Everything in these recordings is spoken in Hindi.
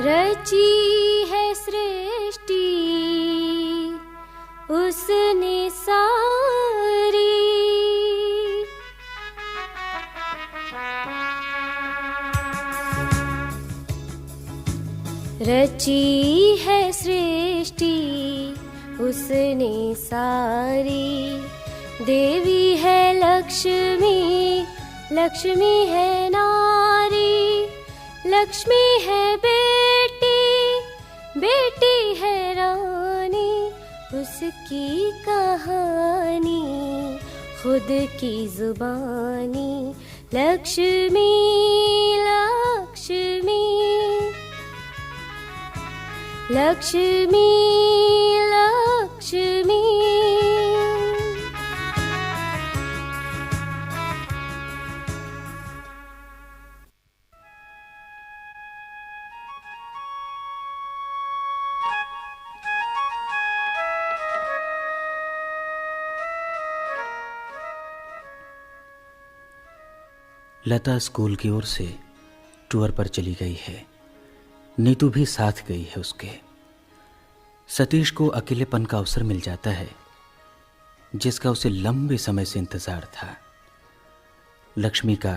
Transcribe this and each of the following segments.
रची है सृष्टि उसने सारी, रची है सृष्टि उसने सारी। देवी है लक्ष्मी, लक्ष्मी है नारी, लक्ष्मी है बेटी, बेटी है रानी। उसकी कहानी खुद की जुबानी। लक्ष्मी लक्ष्मी लक्ष्मी लक्ष्मी। लता स्कूल की ओर से टूर पर चली गई है। नीतू भी साथ गई है उसके। सतीश को अकेलेपन का अवसर मिल जाता है जिसका उसे लंबे समय से इंतजार था। लक्ष्मी का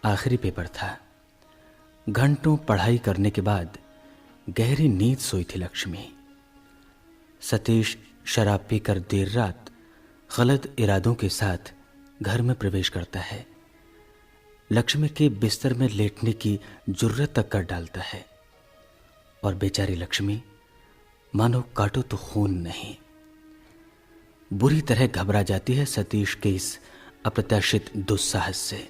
आखिरी पेपर था। घंटों पढ़ाई करने के बाद गहरी नींद सोई थी लक्ष्मी। सतीश शराब पीकर देर रात गलत इरादों के साथ घर में प्रवेश करता है। लक्ष्मी के बिस्तर में लेटने की जुर्रत तक कर डालता है और बेचारी लक्ष्मी मानो काटो तो खून नहीं। बुरी तरह घबरा जाती है सतीश के इस अप्रत्याशित दुस्साहस से।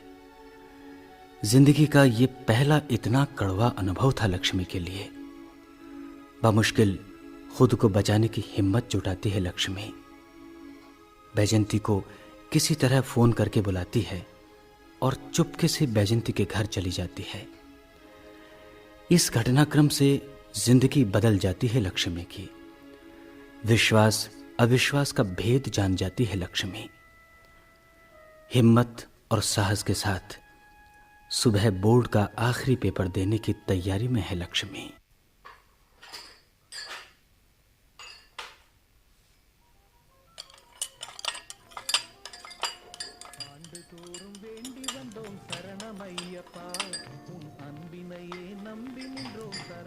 जिंदगी का ये पहला इतना कड़वा अनुभव था लक्ष्मी के लिए। बामुश्किल खुद को बचाने की हिम्मत जुटाती है लक्ष्मी। बैजंती को किसी तरह फोन करके बुलाती है और चुपके से बैजंती के घर चली जाती है। इस घटनाक्रम से जिंदगी बदल जाती है लक्ष्मी की। विश्वास अविश्वास का भेद जान जाती है लक्ष्मी। हिम्मत और साहस के साथ सुबह बोर्ड का आखिरी पेपर देने की तैयारी में है लक्ष्मी।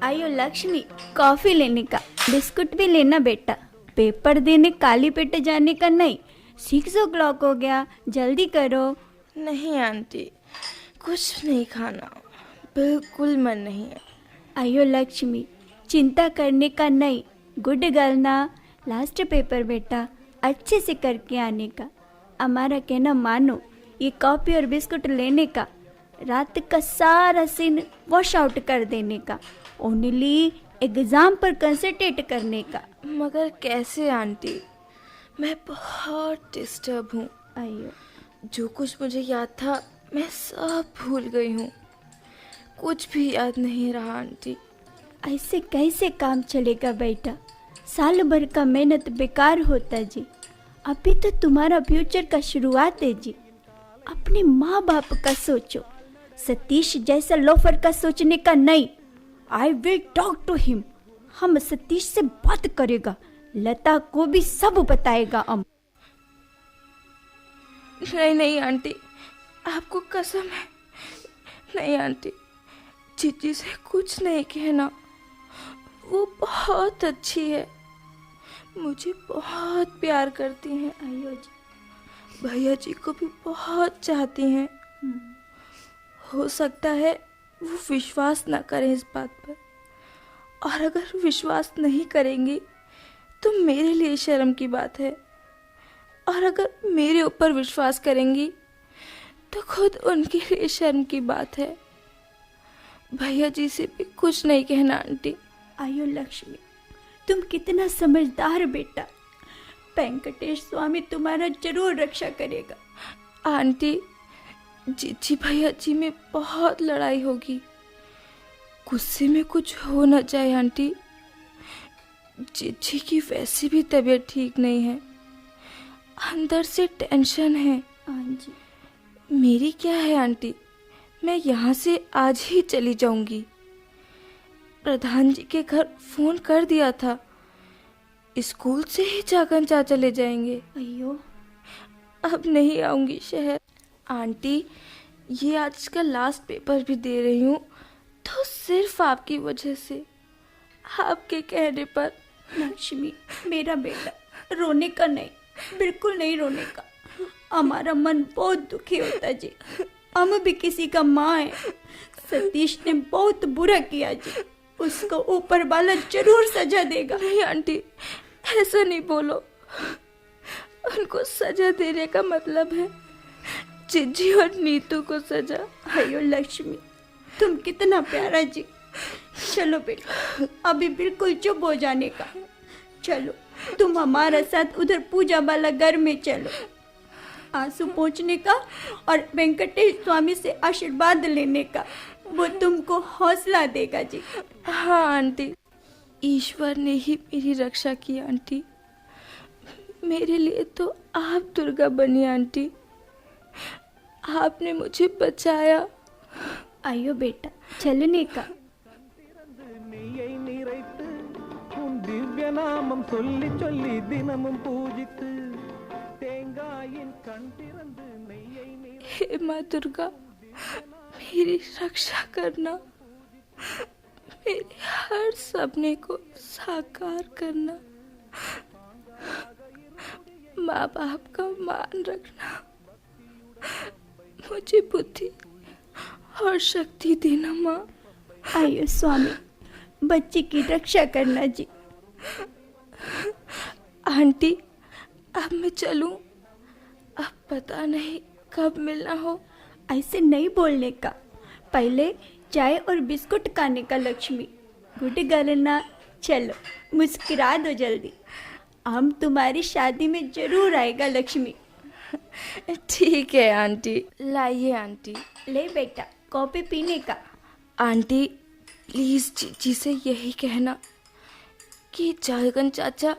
आयो लक्ष्मी, कॉफी लेने का, बिस्कुट भी लेना बेटा। पेपर देने काली पेट जाने का नहीं। 6 o'clock हो गया, जल्दी करो। नहीं आंटी, कुछ नहीं खाना, बिल्कुल मन नहीं है। आयो लक्ष्मी, चिंता करने का नहीं। गुड गर्ल ना। लास्ट पेपर बेटा, अच्छे से करके आने का। हमारा कहना मानो। ये कॉफी और बिस्कुट लेने का, रात का सारा सीन वॉश आउट कर देने का, ओनली एग्जाम पर कंसंट्रेट करने का। मगर कैसे आंटी, मैं बहुत डिस्टर्ब हूँ। आयो, जो कुछ मुझे याद था मैं सब भूल गई हूँ। कुछ भी याद नहीं रहा आंटी। ऐसे कैसे काम चलेगा बेटा? साल भर का मेहनत बेकार होता जी। अभी तो तुम्हारा फ्यूचर का शुरुआत है जी। अपने माँ बाप का सोचो, सतीश जैसा लोफर का सोचने का नहीं। I will talk to him. हम सतीश से बात करेगा, लता को भी सब बताएगा। नहीं नहीं आंटी, आपको कसम है। नहीं आंटी, जीजी से कुछ नहीं कहना। वो बहुत अच्छी है, मुझे बहुत प्यार करती हैं। आयो जी, भैया जी को भी बहुत चाहती हैं। हो सकता है वो विश्वास ना करें इस बात पर, और अगर विश्वास नहीं करेंगी तो मेरे लिए शर्म की बात है, और अगर मेरे ऊपर विश्वास करेंगी तो खुद उनके लिए शर्म की बात है। भैया जी से भी कुछ नहीं कहना आंटी। आयो लक्ष्मी, तुम कितना समझदार बेटा। वेंकटेश स्वामी तुम्हारा जरूर रक्षा करेगा। आंटी, जीजी भैया जी में बहुत लड़ाई होगी। गुस्से में कुछ हो ना जाए आंटी। जीजी की वैसे भी तबीयत ठीक नहीं है, अंदर से टेंशन है। हाँ जी। मेरी क्या है आंटी, मैं यहाँ से आज ही चली जाऊंगी। प्रधान जी के घर फोन कर दिया था। स्कूल से ही जागन चाचा ले जाएंगे। अयो, अब नहीं आऊंगी शहर। आंटी, ये आज का लास्ट पेपर भी दे रही हूँ तो सिर्फ आपकी वजह से, आपके कहने पर। लक्ष्मी, मेरा बेटा, रोने का नहीं, बिल्कुल नहीं रोने का। हमारा मन बहुत दुखी होता जी। हम भी किसी का माँ है। सतीश ने बहुत बुरा किया जी, उसको ऊपर वाला जरूर सजा देगा। नहीं आंटी, ऐसा नहीं बोलो। उनको सजा देने का मतलब है जिज्जी और नीतू को सजा। अयो लक्ष्मी, तुम कितना प्यारा जी। चलो बेटा, अभी बिल्कुल चुप हो जाने का। चलो, तुम हमारे साथ उधर पूजा वाला घर में चलो। आंसू पोंछने का और वेंकटेश स्वामी से आशीर्वाद लेने का, वो तुमको हौसला देगा जी। हाँ आंटी, ईश्वर ने ही मेरी रक्षा की आंटी। मेरे लिए तो आप दुर्गा बनी आंटी। आपने मुझे बचाया। आयो बेटा, चलने का। திவ்ய நாமம் சொல்லி சொல்லி தினமும் பூஜித்து தேங்காயின் கண் திறந்து நெய்யை हे माँ दुर्गा, मेरी रक्षा करना, मेरे हर सपने को साकार करना, माँ बाप का मान रखना, मुझे बुद्धि और शक्ति देना माँ। आयो स्वामी, बच्चे की रक्षा करना जी। आंटी, अब मैं चलूं? अब पता नहीं कब मिलना हो। ऐसे नहीं बोलने का, पहले चाय और बिस्कुट खाने का। लक्ष्मी, गुड गर्ल ना। चलो, मुस्कुरा दो जल्दी। हम तुम्हारी शादी में जरूर आएगा लक्ष्मी। ठीक है आंटी, लाइए आंटी। ले बेटा, कॉफी पीने का। आंटी, प्लीज जीजी से यही कहना कि जागन चाचा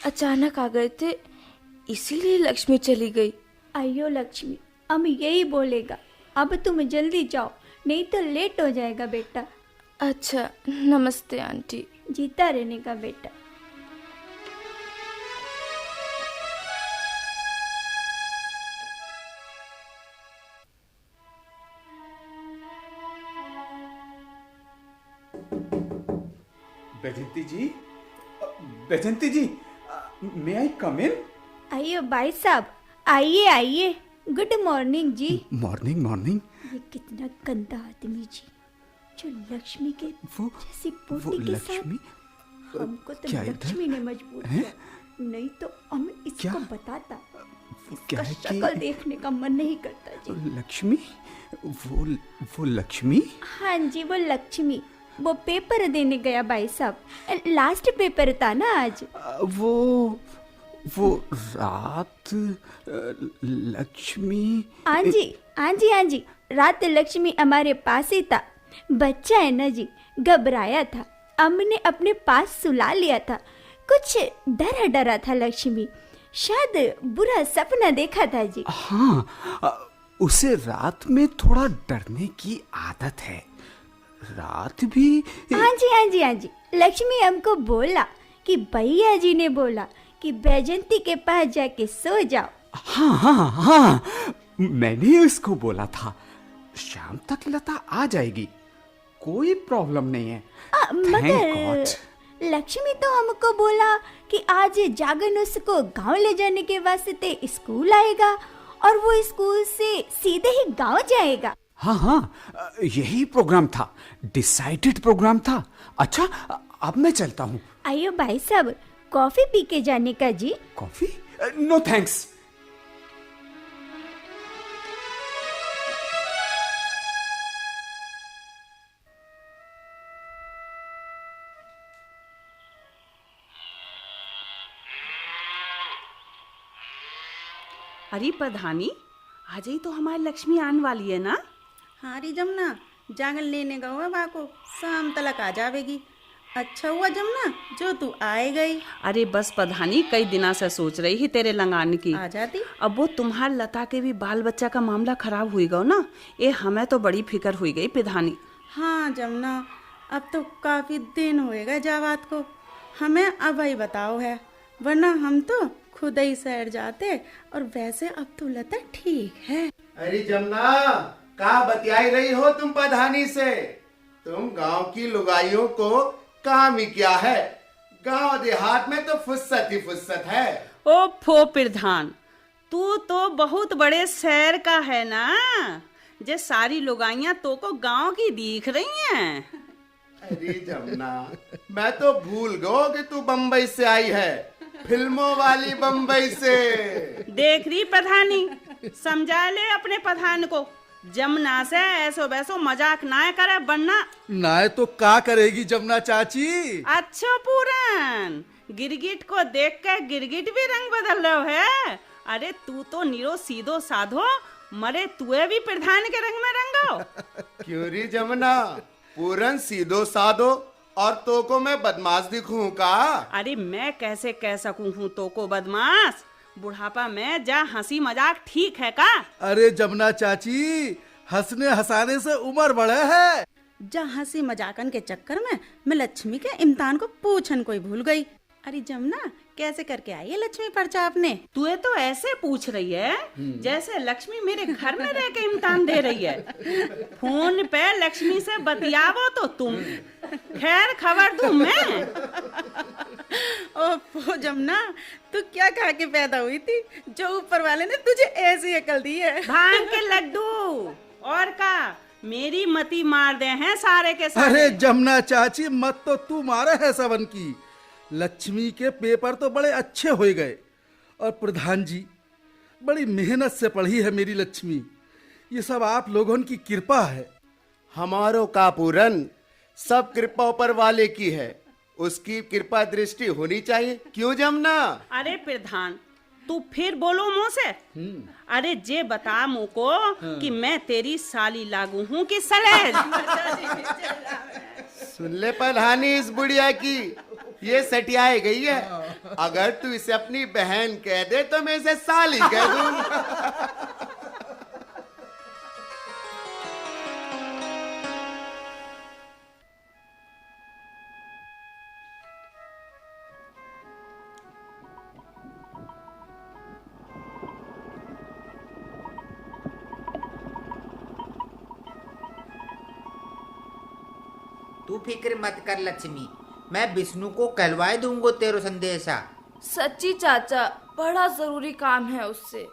अचानक आ गए थे, इसीलिए लक्ष्मी चली गई। आयो लक्ष्मी, हम यही बोलेगा। अब तुम जल्दी जाओ, नहीं तो लेट हो जाएगा बेटा। अच्छा, नमस्ते आंटी। जीता रहने का बेटा। बैजंती जी, बैजंती जी, मे आई कम इन? आइए भाई साहब, आइए आइए। गुड मॉर्निंग जी। Morning morning. ये कितना गंदा आदमी जी, जो लक्ष्मी के वो जैसी वो पोती के लक्ष्मी साथ। हमको तो क्या इधर? लक्ष्मी ने मजबूर किया, नहीं तो हम इसको क्या? बताता। क्या इसका है शक्ल कि देखने का मन नहीं करता जी। लक्ष्मी, वो लक्ष्मी? हाँ जी, वो लक्ष्मी। वो पेपर देने गया भाई साहब। लास्ट पेपर था ना आज। वो रात लक्ष्मी। हाँ जी, हाँ जी, हाँ जी, रात लक्ष्मी हमारे पास ही था। बच्चा है ना जी, घबराया था, हमने अपने पास सुला लिया था। कुछ डरा डरा था लक्ष्मी, शायद बुरा सपना देखा था जी। हाँ, उसे रात में थोड़ा डरने की आदत है। रात भी। हाँ जी, हाँ जी, हाँ जी, लक्ष्मी हमको बोला कि भैया जी ने बोला कि बैजंती के पास जाके सो जाओ। हाँ हाँ हाँ, मैंने उसको बोला था शाम तक लता आ जाएगी, कोई प्रॉब्लम नहीं है। मगर लक्ष्मी तो हमको बोला कि आज जागन उसको गांव ले जाने के वास्ते स्कूल आएगा और वो स्कूल से सीधे ही गांव जाएगा। हाँ हाँ, यही प्रोग्राम था, डिसाइडेड प्रोग्राम था। अच्छा, अब मैं चलता हूँ। आइयो भाई साहब, कॉफी पी के जाने का जी। कॉफी? No thanks. अरे प्रधानी, आज ही तो हमारी लक्ष्मी आने वाली है ना? हाँ री जमुना, जागन लेने गए हुआ बा को, शाम तलक आ जावेगी। अच्छा हुआ जमुना जो तू आए गई। अरे बस प्रधानी, कई दिना से सोच रही ही तेरे लंगाने की। आ जाती। अब वो तुम्हार लता के भी बाल बच्चा का मामला खराब हुई गो ना, ये हमें तो बड़ी फिक्र हुई गई प्रधानी। हाँ जमुना, अब तो काफी दिन होएगा जावात को, हमें अब ही बताओ है, वरना हम तो खुद ही सैर जाते। और वैसे अब तो लता ठीक है। अरे जमुना, कहाँ बतियाई रही हो तुम प्रधानी से? तुम गांव की लुगाइयों को काम ही क्या है? गांव देहात में तो फुर्सत ही फुर्सत है। ओ फो प्रधान, तू तो बहुत बड़े शहर का है ना, जे सारी लुगाइयां तो को गांव की दिख रही हैं। अरे जमुना, मैं तो भूल गयो कि तू बम्बई से आई है, फिल्मों वाली बम्बई से। देख रही प्रधानी, समझा ले अपने प्रधान को, जमुना से ऐसो वैसो मजाक ना करे, वरना ना तो का करेगी जमुना चाची। अच्छा पूरन, गिरगिट को देख कर गिरगिट भी रंग बदल रहे है। अरे तू तो नीरो सीधो साधो, मरे तुए भी प्रधान के रंग में रंगो। क्यों री जमुना, पूरन सीधो साधो और तो को मैं बदमाश दिखूं का? अरे मैं कैसे कह सकूं हूँ तो को बदमाश? बुढ़ापा में जा हंसी मजाक ठीक है का? अरे जमुना चाची, हंसने हंसाने से उम्र बढ़े है। जा हंसी मजाकन के चक्कर में मैं लक्ष्मी के इम्तिहान को पूछन कोई भूल गई। अरे जमुना, कैसे करके आई है लक्ष्मी पर्चा आपने? तू तो ऐसे पूछ रही है जैसे लक्ष्मी मेरे घर में रह के इम्तिहान दे रही है। फोन पे लक्ष्मी से बतियावो तो तुम, खैर खबर दूं मैं। ओ जमुना, तू क्या खा के पैदा हुई थी जो ऊपर वाले ने तुझे ऐसी अकल दी है? भांग के लड्डू और का, मेरी मती मार दे हैं सारे के सारे। अरे जमुना चाची, मत तो तू मारे है सबन की। लक्ष्मी के पेपर तो बड़े अच्छे हो गए, और प्रधान जी बड़ी मेहनत से पढ़ी है मेरी लक्ष्मी। ये सब आप लोगों की कृपा है। हमारो का पूरन, सब कृपा ऊपर वाले की है, उसकी कृपा दृष्टि होनी चाहिए। क्यों जमुना? अरे प्रधान, तू फिर बोलो मुँह से। अरे जे बता मुँह को कि मैं तेरी साली लागू हूँ कि सलेज? सुन ले प्रधानी, इस बुढ़िया की ये सटियाई गई है। अगर तू इसे अपनी बहन कह दे तो मैं इसे साली कह दूं। तू फिक्र मत कर लक्ष्मी, मैं विष्णु को कहलवाए दूंगा तेरो संदेशा। सच्ची चाचा, बड़ा जरूरी काम है उससे,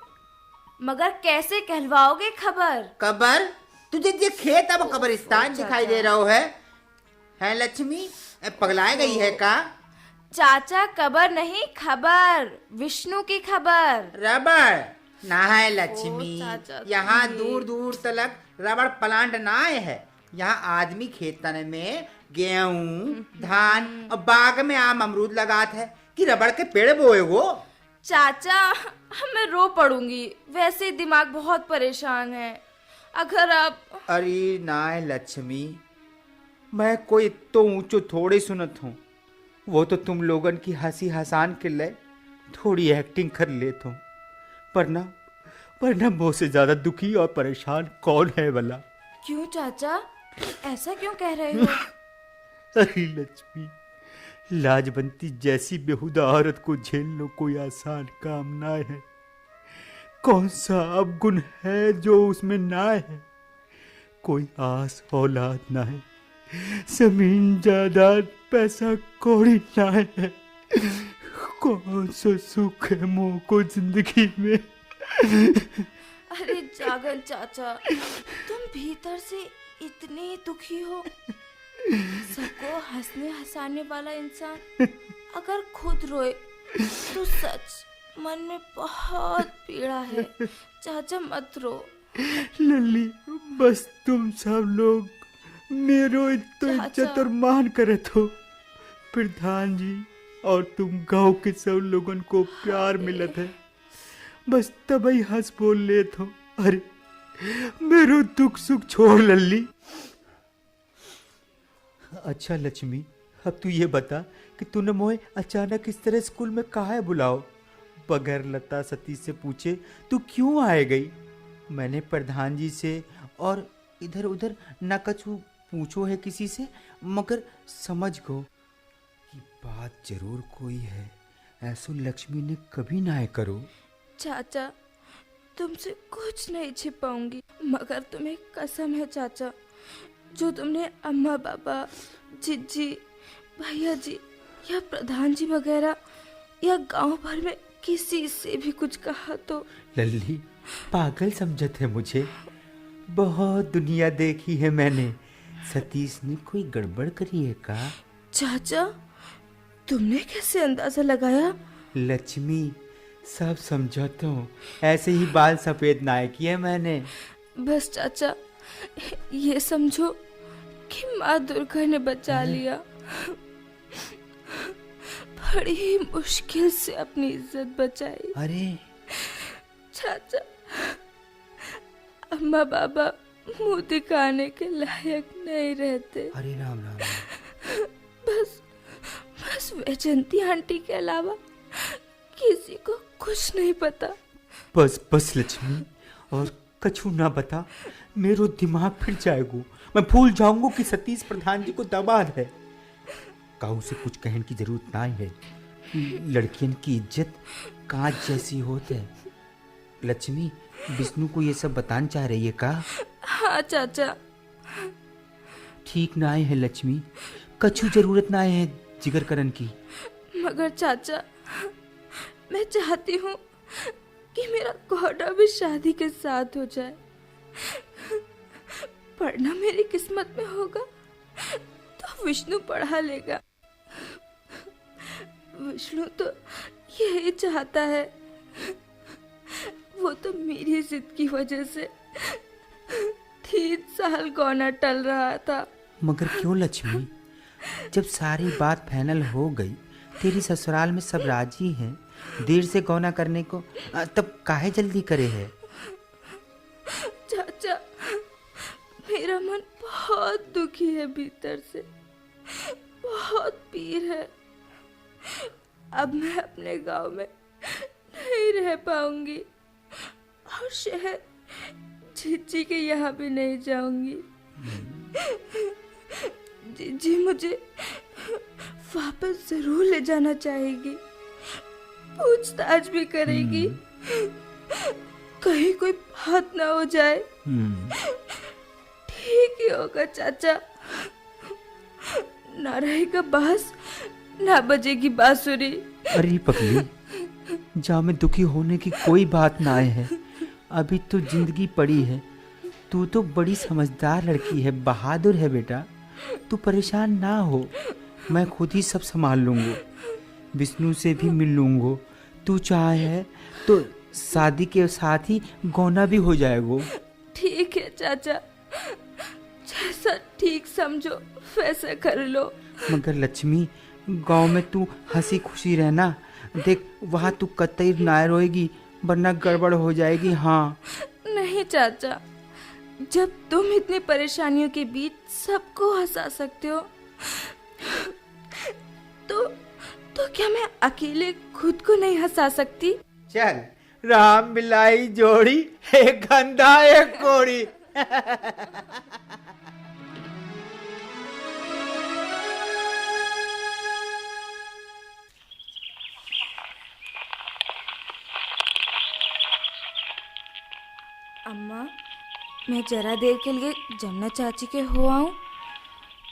मगर कैसे कहलवाओगे खबर? कबर? तुझे ये खेत अब कब्रिस्तान दिखाई दे रहा है लक्ष्मी? पगलाए गई है का? चाचा कबर नहीं, खबर, विष्णु की खबर। रबड़ ना है लक्ष्मी, चाचा, यहाँ दूर दूर तक रबड़ प्लांट ना है। यहाँ आदमी खेतन में गेहूं धान और बाग में आम अमरूद लगात है कि रबड़ के पेड़ बोए वो। चाचा मैं रो पड़ूंगी, वैसे दिमाग बहुत परेशान है, अगर आप। अरे ना लक्ष्मी, मैं कोई तो ऊंचो थोड़ी सुनत हूँ, वो तो तुम लोगन की हंसी हसान के लिए थोड़ी एक्टिंग कर लेता हूँ, वरना मुझसे ज्यादा दुखी और परेशान कौन है भला? क्यों चाचा, ऐसा क्यों कह रहे हो? अरे लक्ष्मी, लाजवंती जैसी बेहुदा औरत को झेल लो कोई आसान काम ना है। कौन सा अवगुण है जो उसमें ना है? कोई आस औलाद ना है, जमीन जायदाद पैसा कौड़ी ना है, कौन सा सुख है मोह को जिंदगी में? अरे जागन चाचा, तुम भीतर से इतने दुखी हो। सबको हंसने हंसाने वाला इंसान अगर खुद रोए तो सच मन में बहुत पीड़ा है। चाचा मत रो। लल्ली, बस तुम सब लोग मेरो तो इज्जत और मान करे तो प्रधान जी और तुम गांव के सब लोगों को प्यार मिलत है, बस तभी हंस बोल ले तो। अरे मेरो दुख सुख छोड़ लल्ली। अच्छा लक्ष्मी, अब तू ये बता कि तूने मोहे अचानक इस तरह स्कूल में काहे बुलाओ? बगैर लता सती से पूछे तू क्यों आए गई? मैंने प्रधान जी से और इधर उधर न कछु पूछो है किसी से, मगर समझ गो कि बात जरूर कोई है। ऐसो लक्ष्मी ने कभी ना है करो। चाचा, तुमसे कुछ नहीं छिपाऊंगी, मगर तुम्हें कसम है चाचा, जो तुमने अम्मा पापा, जिज्जी, भैया जी या प्रधान जी वगैरह या गांव भर में किसी से भी कुछ कहा तो। लल्ली पागल समझत है मुझे। बहुत दुनिया देखी है मैंने। सतीश ने कोई गड़बड़ करी है का? चाचा, तुमने कैसे अंदाजा लगाया? लक्ष्मी सब समझाता हूँ, ऐसे ही बाल सफेद ना किए मैंने। बस चाचा, ये समझो कि माँ दुर्गा ने बचा लिया। बड़ी ही मुश्किल से अपनी इज्जत बचाई। अरे चाचा, अम्मा बाबा मुंह दिखाने के लायक नहीं रहते। अरे राम राम। बस वैजंती आंटी के अलावा किसी को कुछ नहीं पता। बस लक्ष्मी, और कछु ना बता, मेरो दिमाग फिर जाएगो। मैं भूल जाऊंगा कि सतीश प्रधान जी को दामाद है। काऊ से कुछ कहने की जरूरत ना है। लड़कियन की इज्जत कांच जैसी होती है। लक्ष्मी विष्णु को ये सब बताना चाह रही है का? हाँ चाचा। ठीक ना है लक्ष्मी, कछु जरूरत ना है जिगर करन की। मगर चाचा, मैं चाहती हूँ कि मेरा घोड़ा भी शादी के साथ हो जाए। पढ़ना मेरी किस्मत में होगा तो विष्णु पढ़ा लेगा। विष्णु तो यही चाहता है। वो तो मेरी जिद की वजह से 3 साल गौना टल रहा था। मगर क्यों लक्ष्मी, जब सारी बात फाइनल हो गई, तेरी ससुराल में सब राजी हैं, देर से गौना करने को, तब काहे जल्दी करे है? चाचा, मेरा मन बहुत दुखी है भीतर से, बहुत पीर है। अब मैं अपने गांव में नहीं रह पाऊंगी और शहर जीजी के यहाँ भी नहीं जाऊंगी। जीजी मुझे वापस जरूर ले जाना चाहेगी, पूछताछ भी करेगी, कहीं कोई बात ना हो जाए। ठीक ही होगा चाचा, ना रहेगा बांस, ना बजेगी बांसुरी। अरे पगली, जा में दुखी होने की कोई बात ना है। अभी तो जिंदगी पड़ी है। तू तो बड़ी समझदार लड़की है, बहादुर है बेटा। तू परेशान ना हो, मैं खुद ही सब संभाल लूंगा। विष्णु से भी मिल लूंगा। तू चाहे तो शादी के साथ ही गौना भी हो जाएगा। ठीक है चाचा, जैसा ठीक समझो वैसा कर लो। मगर लक्ष्मी, गांव में तू हंसी खुशी रहना। देख, वहाँ तू कतई ना रोएगी, वरना गड़बड़ हो जाएगी। हाँ नहीं चाचा, जब तुम इतनी परेशानियों के बीच सबको हंसा सकते हो, तो क्या मैं अकेले खुद को नहीं हंसा सकती? चल, राम मिलाई जोड़ी, एक गंधा एक कोड़ी। अम्मा, मैं जरा देर के लिए जमुना चाची के हो आऊं?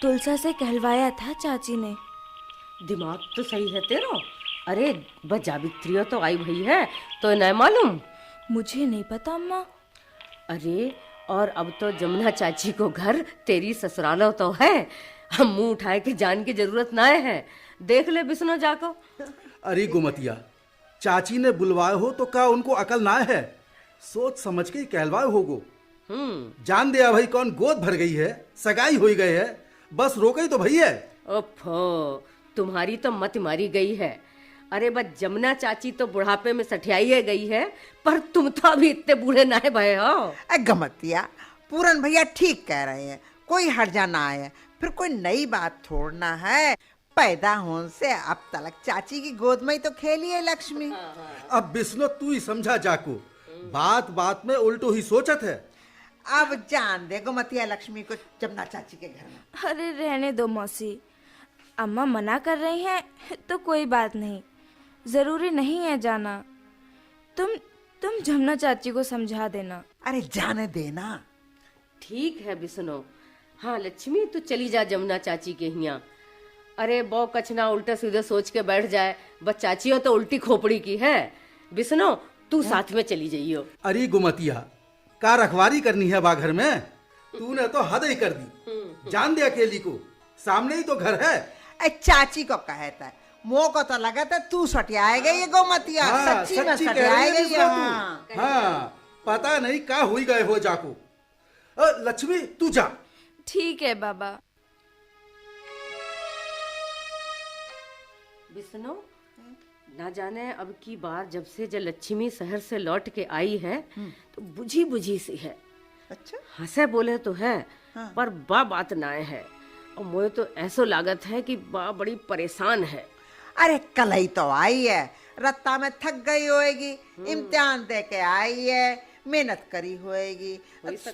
तुलसा से कहलवाया था चाची ने। दिमाग तो सही है तेरा। अरे बस जावित्री तो आई भई है, तो नहीं मालूम? मुझे नहीं पता अम्मा। अरे और अब तो जमुना चाची को घर तेरी ससुरालो तो है। हम मुंह उठाए के जान की जरूरत ना है। देख ले विष्णु जाको। अरे गुमतिया, चाची ने बुलवाए हो तो का उनको अकल ना है? सोच समझ के कहलवाए होगो। जान दिया भाई, कौन गोद भर गई है, सगाई हो गई है, बस रोकई तो भई है। ओफो, तुम्हारी तो मत मारी गई है। अरे बस जमुना चाची तो बुढ़ापे में सठियाई गई है, पर तुम तो अभी इतने बूढ़े ना भये हो। गमतिया, पूरन भैया ठीक कह रहे हैं, कोई हर्जा ना आए, फिर कोई नई बात छोड़ना है। पैदा होने से अब तलक चाची की गोद में ही तो खेली है लक्ष्मी। अब विष्णु तू ही समझा जाको, बात बात में उल्टो ही सोचत है। अब जान दे गोमतिया लक्ष्मी को जमुना चाची के घर में। अरे रहने दो मौसी, अम्मा मना कर रही हैं तो कोई बात नहीं, जरूरी नहीं है जाना। तुम जमुना चाची को समझा देना। अरे जाने देना। ठीक है बिस्नो। हाँ लक्ष्मी तू चली जा जमुना चाची के यहाँ। अरे बो कछना उल्टा सीधे सोच के बैठ जाए, बस चाची हो तो उल्टी खोपड़ी की है। बिस्नो तू साथ में चली जाइयो। अरे गोमतिया, का रखवारी करनी है बा घर में? तूने तो हद ही कर दी। जान दे अकेली को, सामने ही तो घर है। चाची को कहता है, मोह को तो लगा था तू सटियाएगा ये गोमतिया। हाँ, सच्ची में सच्ची कह रही सटियाएगा है ये। बिस्वा हाँ। तू। हाँ, पता नहीं का हुई गए हो जाको। लक्ष्मी तू जा। ठीक है बाबा। बिस्नो ना जाने अब की बार जब से जब लक्ष्मी शहर से लौट के आई है तो बुझी बुझी सी है। अच्छा। हंसे बोले तो है पर बा बात ना है, और मुझे तो ऐसो लागत है कि बा बड़ी परेशान है। अरे कल ही तो आई है, रत्ता में थक गई होएगी, इम्तिहान दे के आई है, मेहनत करी होएगी।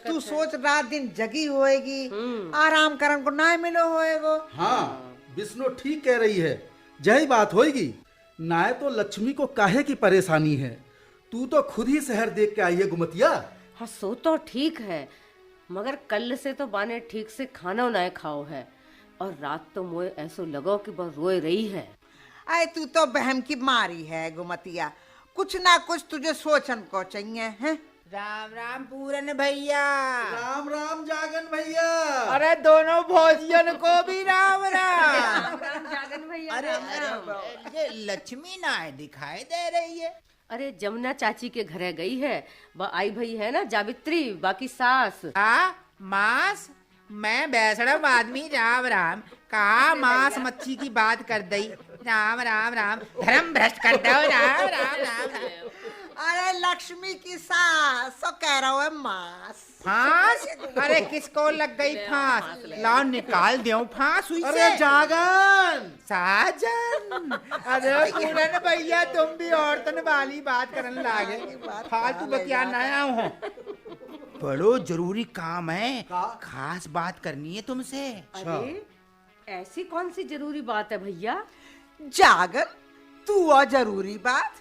तू सोच रात दिन जगी होएगी, आराम करन को ना मिलो होएगो। हाँ विष्णु ठीक कह रही है, यही बात होगी। ना तो लक्ष्मी को काहे की परेशानी है, तू तो खुद ही शहर देख के आई है गुमतिया। हाँ सो तो ठीक है, मगर कल से तो बाने ठीक से खाना ना खाओ है, और रात तो मुझे ऐसो लगो कि बस रोए रही है। अरे तू तो बहम की मारी है गुमतिया, कुछ ना कुछ तुझे सोचन को चाहिए है। राम राम पूरन भैया। राम राम जागन भैया। अरे दोनों भौजियन को भी राम राम। राम राम जागन भैया। अरे ये लक्ष्मी ना दिखाई दे रही है। अरे जमुना चाची के घरे गई है, आई भई है ना जावित्री, बाकी सास। मांस? मैं बैसड़म आदमी राम राम का मांस मच्छी की बात कर दई। राम राम राम, धर्म भ्रष्ट कर दो। राम राम राम। अरे लक्ष्मी की सास तो कह रहा है मांस। फांस? अरे किसको लग गई फांस? लाओ निकाल दो फांस हुई से। अरे जागन साजन। अरे पूरन भैया तुम भी औरतन वाली बात करने लागे, फालतू बतिया नया हो। बड़ो जरूरी काम है, खास बात करनी है तुमसे। अरे ऐसी कौन सी जरूरी बात है भैया? जागन तू आ जरूरी बात।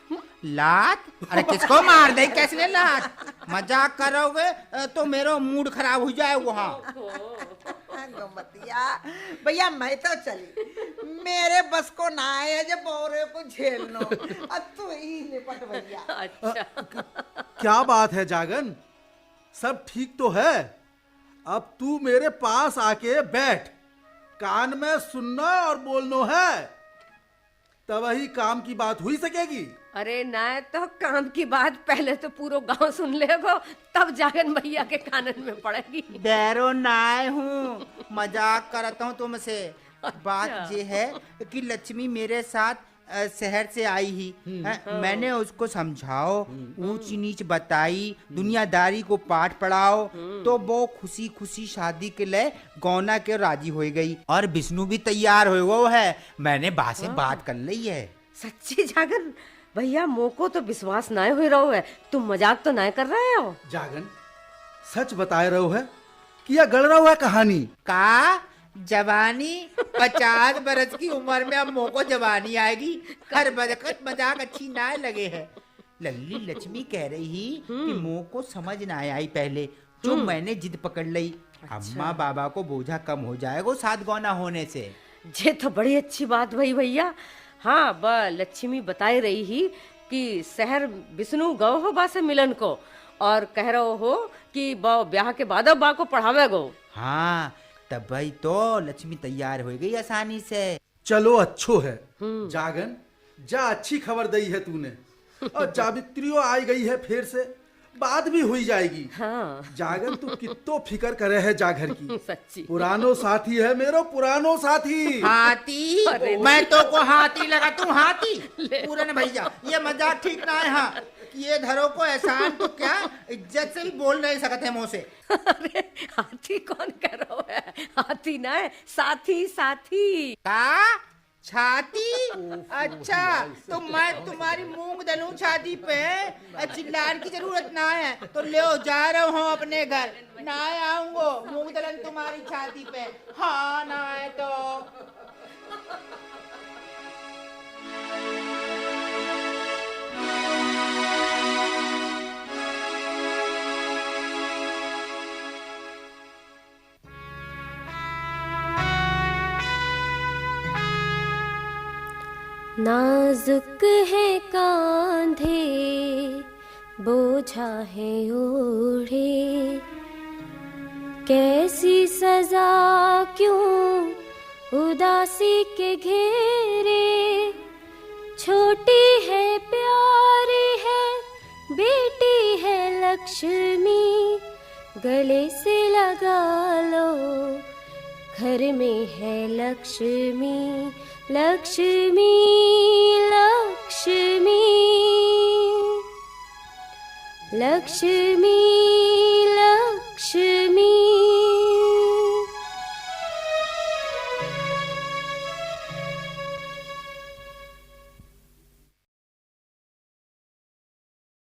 लात? अरे किसको मार दे कैसे लात? मजाक करोगे तो मेरा मूड खराब हो जाए वहाँ। गोमतिया भैया मैं तो चली, मेरे बस को ना आए जब बोरे को झेल लो। अब तू ही निपट भैया। अच्छा क्या बात है जागन, सब ठीक तो है? अब तू मेरे पास आके बैठ, कान में सुनना और बोलना है, तब ही काम की बात हुई सकेगी। अरे ना तो काम की बात पहले तो पूरा गांव सुन लेगो, तब जागन भैया के कानन में पड़ेगी। डरो नाय हूँ, मजाक करता हूँ तुमसे। बात ये है कि लक्ष्मी मेरे साथ शहर से आई ही, मैंने उसको समझाओ, ऊंच नीच बताई, दुनियादारी को पाठ पढ़ाओ, तो वो खुशी खुशी शादी के लिए गौना के राजी हो गई। और विष्णु भी तैयार हो है, मैंने बा से बात कर ली है। सच्ची जागन भैया, मोको तो विश्वास ना हो रहा है, तुम मजाक तो ना कर रहे हो? जागन सच बताए रहो है कि यह गड़ रहा है कहानी का? जवानी 50 बरस की उम्र में अब मोको जवानी आएगी, हर बरकत मजाक अच्छी ना लगे है। लल्ली लक्ष्मी कह रही कि मोको समझ ना आई पहले, जो मैंने जिद पकड़ ली। अम्मा बाबा को बोझा कम हो जाएगा साथ गौना होने से। ये तो बड़ी अच्छी बात भई भैया। हाँ बा लक्ष्मी बताई रही ही कि शहर विष्णु गौ हो बा से मिलन को, और कह रहे हो कि बा ब्याह के बाद बा को पढ़ावे गो। हाँ तब भाई तो लक्ष्मी तैयार हो गई आसानी से। चलो अच्छो है जागन, जा अच्छी खबर दी है तूने, और जावित्रियों आई गई है फिर से, बात भी हुई जाएगी। हाँ। जागन तू कितो फिकर करे है जाघर की। सच्ची पुरानो साथी है मेरो, पुरानो साथी। हाथी? मैं तो को हाथी लगा, तू हाथी? पूरन भैया ये मजाक ठीक ना है। हाँ ये धरो को एहसान तो क्या इज्जत से भी बोल नहीं सकते मुंह से। अरे हाथी कौन कह रहा है? हाथी ना है, साथी। साथी का? छाती? अच्छा, तो मैं तुम्हारी मूंग दलूं छाती पे? चिल्लाने की जरूरत ना है, तो ले जा रहा हूँ अपने घर, ना आऊंगो मूंग दलन तुम्हारी छाती पे। हाँ ना है तो नाजुक है कांधे बोझा है ओढ़े, कैसी सजा क्यों उदासी के घेरे। छोटी है प्यारी है बेटी है लक्ष्मी, गले से लगा लो घर में है लक्ष्मी। लक्ष्मी लक्ष्मी लक्ष्मी